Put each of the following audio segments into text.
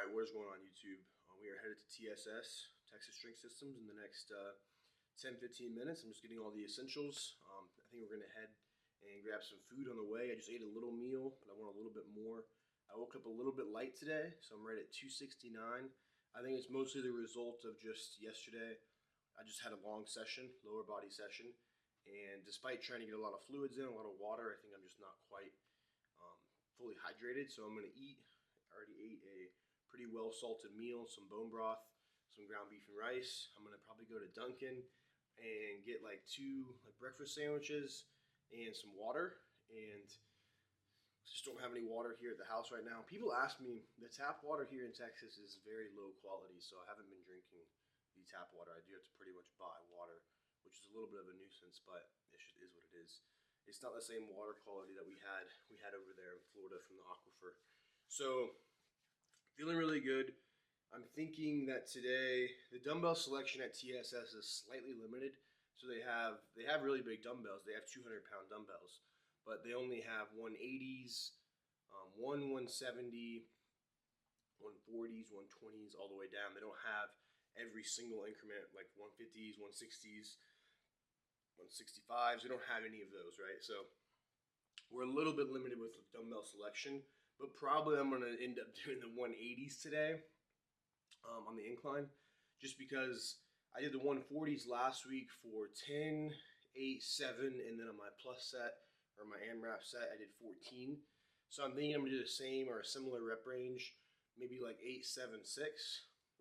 All right, what is going on YouTube? We are headed to TSS, Texas Strength Systems, in the next 10-15 minutes. I'm just getting all the essentials. I think we're going to head and grab some food on the way. I just ate a little meal, but I want a little bit more. I woke up a little bit light today, so I'm right at 269. I think it's mostly the result of just yesterday. I just had a long session, lower body session, and despite trying to get a lot of fluids in, a lot of water, I think I'm just not quite fully hydrated. So I'm going to eat. I already ate a pretty well salted meal, some bone broth, some ground beef and rice. I'm gonna probably go to Dunkin' and get like two breakfast sandwiches and some water. And just don't have any water here at the house right now. People ask me, the tap water here in Texas is very low quality, so I haven't been drinking the tap water. I do have to pretty much buy water, which is a little bit of a nuisance, but it is what it is. It's not the same water quality that we had over there in Florida from the aquifer. So feeling really good. I'm thinking that today the dumbbell selection at TSS is slightly limited. So they have really big dumbbells. They have 200-pound dumbbells, but they only have 180s, 170, 140s, 120s, all the way down. They don't have every single increment like 150s, 160s, 165s. They don't have any of those, right? So we're a little bit limited with dumbbell selection. But probably I'm going to end up doing the 180s today on the incline, just because I did the 140s last week for 10, 8, 7, and then on my plus set or my AMRAP set, I did 14. So I'm thinking I'm going to do the same or a similar rep range, maybe like 8, 7, 6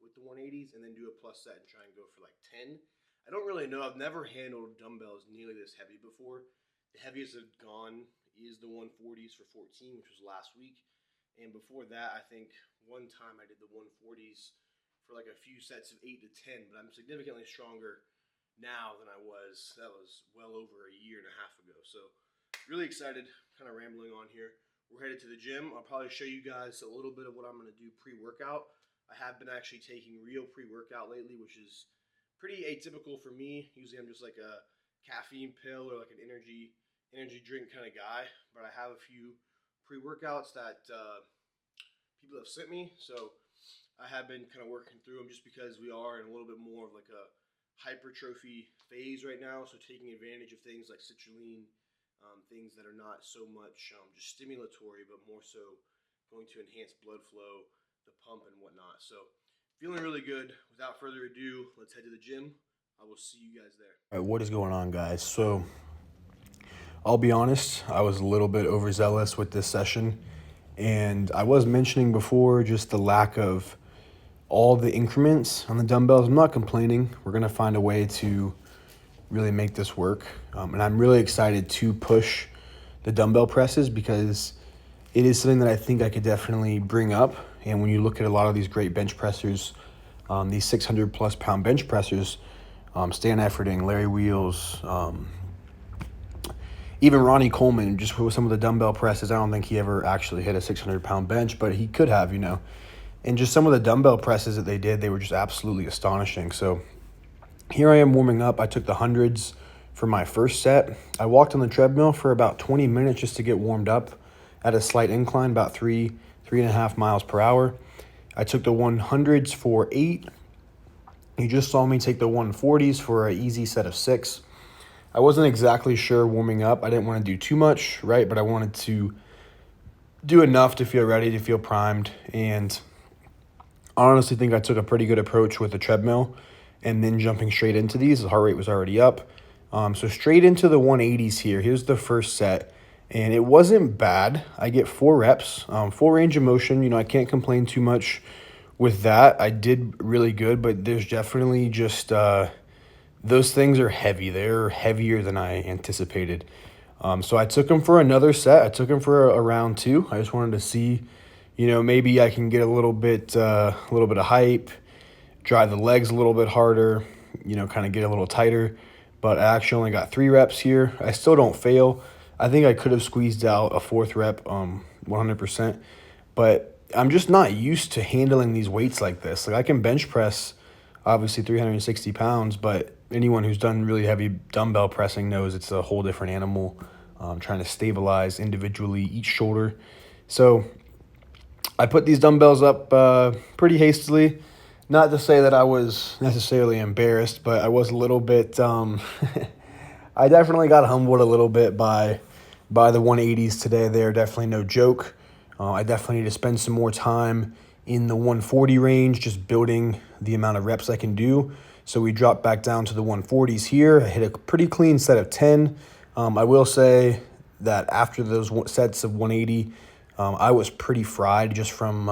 with the 180s, and then do a plus set and try and go for like 10. I don't really know. I've never handled dumbbells nearly this heavy before. The heaviest I've gone is the 140s for 14, which was last week. And before that, I think one time I did the 140s for like a few sets of 8 to 10, but I'm significantly stronger now than I was. That was well over a year and a half ago. So really excited, kind of rambling on here. We're headed to the gym. I'll probably show you guys a little bit of what I'm going to do pre-workout. I have been actually taking real pre-workout lately, which is pretty atypical for me. Usually I'm just like a caffeine pill or like an energy drink kind of guy, but I have a few pre-workouts that people have sent me, so I have been kind of working through them just because we are in a little bit more of like a hypertrophy phase right now, so taking advantage of things like citrulline, things that are not so much just stimulatory, but more so going to enhance blood flow, the pump and whatnot. So feeling really good. Without further ado, let's head to the gym. I will see you guys there. All right, what is going on, guys? So I'll be honest, I was a little bit overzealous with this session, and I was mentioning before just the lack of all the increments on the dumbbells. I'm not complaining. We're going to find a way to really make this work, and I'm really excited to push the dumbbell presses because it is something that I think I could definitely bring up. And when you look at a lot of these great bench pressers, these 600 plus pound bench pressers, Stan Efferding, Larry Wheels, even Ronnie Coleman, just with some of the dumbbell presses, I don't think he ever actually hit a 600-pound bench, but he could have, And just some of the dumbbell presses that they did, they were just absolutely astonishing. So here I am warming up. I took the hundreds for my first set. I walked on the treadmill for about 20 minutes just to get warmed up at a slight incline, about 3.5 miles per hour. I took the 100s for 8. You just saw me take the 140s for an easy set of 6. I wasn't exactly sure warming up. I didn't want to do too much, right? But I wanted to do enough to feel ready, to feel primed. And I honestly think I took a pretty good approach with the treadmill and then jumping straight into these. The heart rate was already up. So straight into the 180s here. Here's the first set. And it wasn't bad. I get 4 reps, full range of motion. I can't complain too much with that. I did really good, but there's definitely just those things are heavy. They're heavier than I anticipated. So I took them for another set. I took them for a round 2. I just wanted to see, maybe I can get a little bit of hype, drive the legs a little bit harder, kind of get a little tighter. But I actually only got 3 reps here. I still don't fail. I think I could have squeezed out a 4th rep 100%. But I'm just not used to handling these weights like this. Like I can bench press, obviously 360 pounds, but anyone who's done really heavy dumbbell pressing knows it's a whole different animal, trying to stabilize individually each shoulder. So I put these dumbbells up pretty hastily. Not to say that I was necessarily embarrassed, but I was a little bit. I definitely got humbled a little bit by the 180s today. They're definitely no joke. I definitely need to spend some more time in the 140 range, just building the amount of reps I can do. So we dropped back down to the 140s here. I hit a pretty clean set of 10. I will say that after those sets of 180, I was pretty fried just from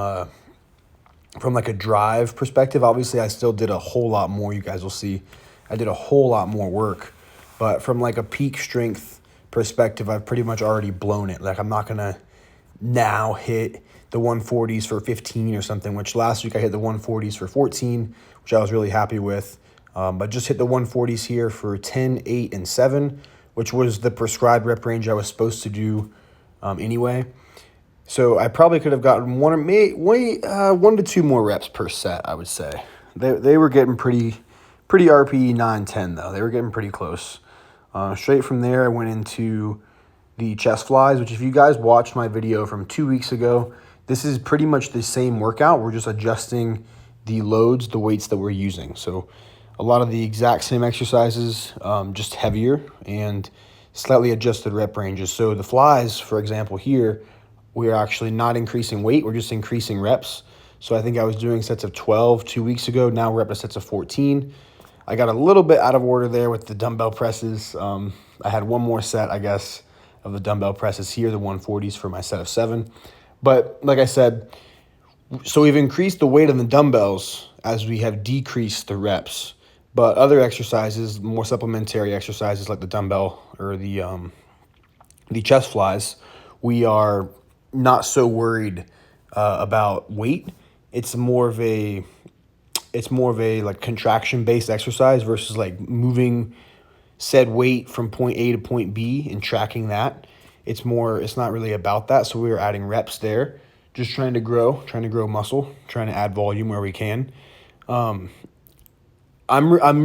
like a drive perspective. Obviously, I still did a whole lot more. You guys will see I did a whole lot more work. But from like a peak strength perspective, I've pretty much already blown it. Like I'm not going to now hit the 140s for 15 or something, which last week I hit the 140s for 14, which I was really happy with. But just hit the 140s here for 10, 8, and 7, which was the prescribed rep range I was supposed to do anyway. So I probably could have gotten one to two more reps per set, I would say. They were getting pretty RPE 9-10 though. They were getting pretty close. Straight from there, I went into the chest flies, which if you guys watched my video from 2 weeks ago, this is pretty much the same workout. We're just adjusting the loads, the weights that we're using. So a lot of the exact same exercises, just heavier and slightly adjusted rep ranges. So the flies, for example, here, we're actually not increasing weight. We're just increasing reps. So I think I was doing sets of 12 2 weeks ago. Now we're up to sets of 14. I got a little bit out of order there with the dumbbell presses. I had one more set, I guess, of the dumbbell presses here, the 140s for my set of 7. But like I said, so we've increased the weight on the dumbbells as we have decreased the reps. But other exercises, more supplementary exercises like the dumbbell or the chest flies, we are not so worried about weight. It's more of a like contraction based exercise versus like moving said weight from point A to point B and tracking that. It's not really about that. So we were adding reps there, just trying to grow muscle, trying to add volume where we can. I'm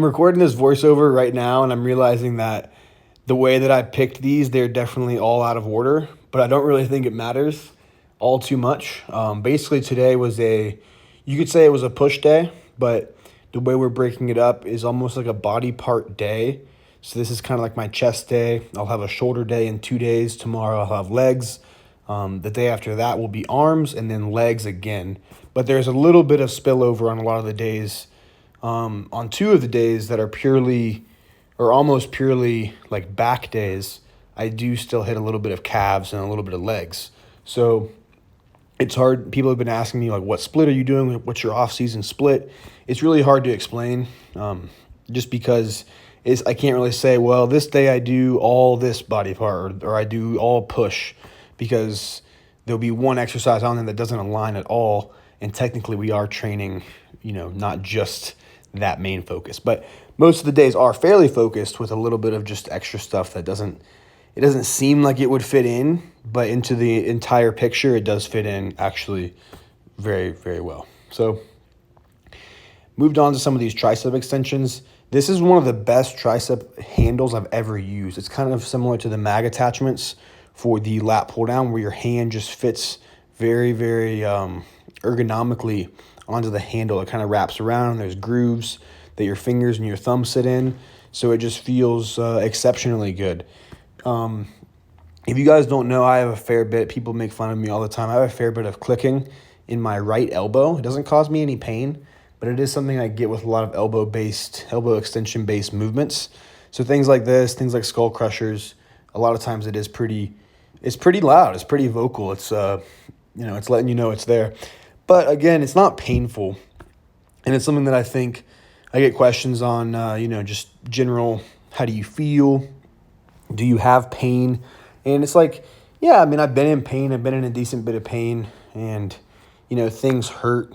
recording this voiceover right now, and I'm realizing that the way that I picked these, they're definitely all out of order, but I don't really think it matters all too much. Basically today you could say it was a push day, but the way we're breaking it up is almost like a body part day. So this is kind of like my chest day. I'll have a shoulder day in 2 days. Tomorrow I'll have legs. The day after that will be arms and then legs again. But there's a little bit of spillover on a lot of the days. On 2 of the days that are purely or almost purely like back days, I do still hit a little bit of calves and a little bit of legs. So it's hard. People have been asking me like, what split are you doing? What's your off-season split? It's really hard to explain just because I can't really say, well, this day I do all this body part or I do all push, because there'll be one exercise on there that doesn't align at all. And technically we are training, not just that main focus. But most of the days are fairly focused with a little bit of just extra stuff that doesn't seem like it would fit in, but into the entire picture, it does fit in actually very, very well. So moved on to some of these tricep extensions. This is one of the best tricep handles I've ever used. It's kind of similar to the mag attachments for the lat pull down, where your hand just fits very, very ergonomically onto the handle. It kind of wraps around. There's grooves that your fingers and your thumb sit in. So it just feels exceptionally good. If you guys don't know, I have a fair bit. People make fun of me all the time. I have a fair bit of clicking in my right elbow. It doesn't cause me any pain, but it is something I get with a lot of elbow extension-based movements. So things like this, things like skull crushers, a lot of times it's pretty loud. It's pretty vocal. It's it's letting you know it's there. But again, it's not painful. And it's something that I think I get questions on, just general, how do you feel? Do you have pain? And it's like, yeah, I've been in pain. I've been in a decent bit of pain, and, things hurt.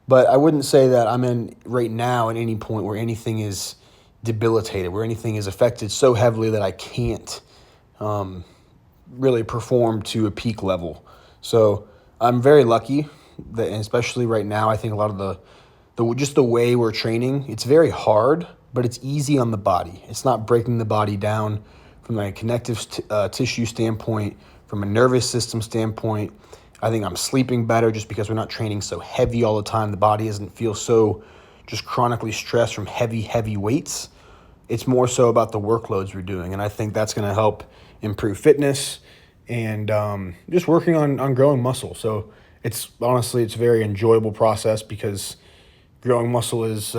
But I wouldn't say that I'm in right now at any point where anything is debilitated, where anything is affected so heavily that I can't really perform to a peak level. So I'm very lucky that, and especially right now, I think a lot of the way we're training, it's very hard, but it's easy on the body. It's not breaking the body down from a connective tissue standpoint, from a nervous system standpoint. I think I'm sleeping better just because we're not training so heavy all the time. The body doesn't feel so just chronically stressed from heavy weights. It's more so about the workloads we're doing. And I think that's going to help improve fitness and just working on growing muscle. So it's honestly, it's a very enjoyable process because growing muscle is,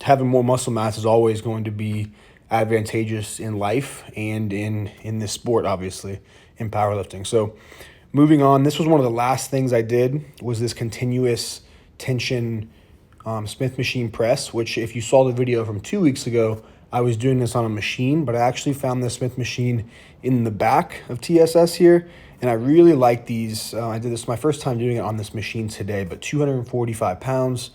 having more muscle mass is always going to be advantageous in life and in this sport, obviously, in powerlifting. So moving on, this was one of the last things I did was this continuous tension Smith machine press, which if you saw the video from 2 weeks ago, I was doing this on a machine, but I actually found the Smith machine in the back of TSS here, and I really like these. I did this my first time doing it on this machine today, but 245 pounds,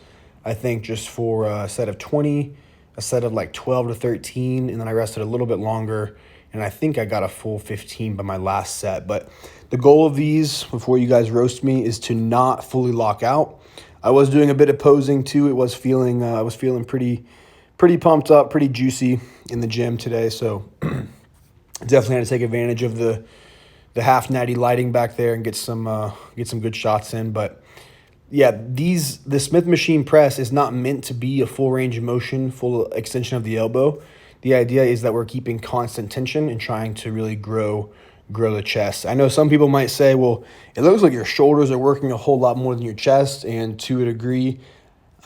I think, just for a set of 20, a set of like 12 to 13, and then I rested a little bit longer, and I think I got a full 15 by my last set. But the goal of these, before you guys roast me, is to not fully lock out. I was doing a bit of posing too. It was feeling, I was feeling pretty pumped up, pretty juicy in the gym today. So definitely had to take advantage of the half natty lighting back there and get some good shots in. But yeah, the Smith machine press is not meant to be a full range of motion, full extension of the elbow. The idea is that we're keeping constant tension and trying to really grow the chest. I know some people might say, well, it looks like your shoulders are working a whole lot more than your chest, and to a degree,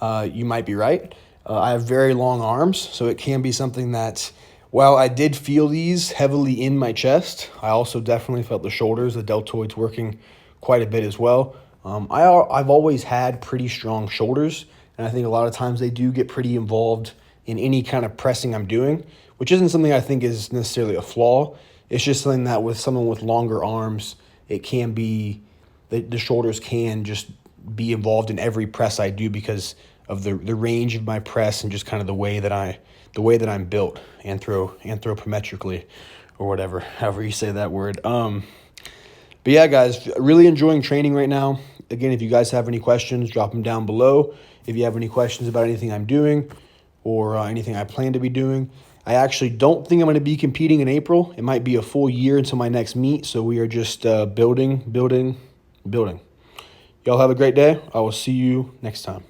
you might be right. I have very long arms, so it can be something that, while I did feel these heavily in my chest, I also definitely felt the shoulders, the deltoids working quite a bit as well. I've always had pretty strong shoulders, and I think a lot of times they do get pretty involved in any kind of pressing I'm doing, which isn't something I think is necessarily a flaw. It's just something that with someone with longer arms, it can be, the shoulders can just be involved in every press I do because of the range of my press and just kind of the way that I'm built, anthropometrically, or whatever, however you say that word. But yeah, guys, really enjoying training right now. Again, if you guys have any questions, drop them down below. If you have any questions about anything I'm doing or anything I plan to be doing. I actually don't think I'm going to be competing in April. It might be a full year until my next meet, so we are just building. Y'all have a great day. I will see you next time.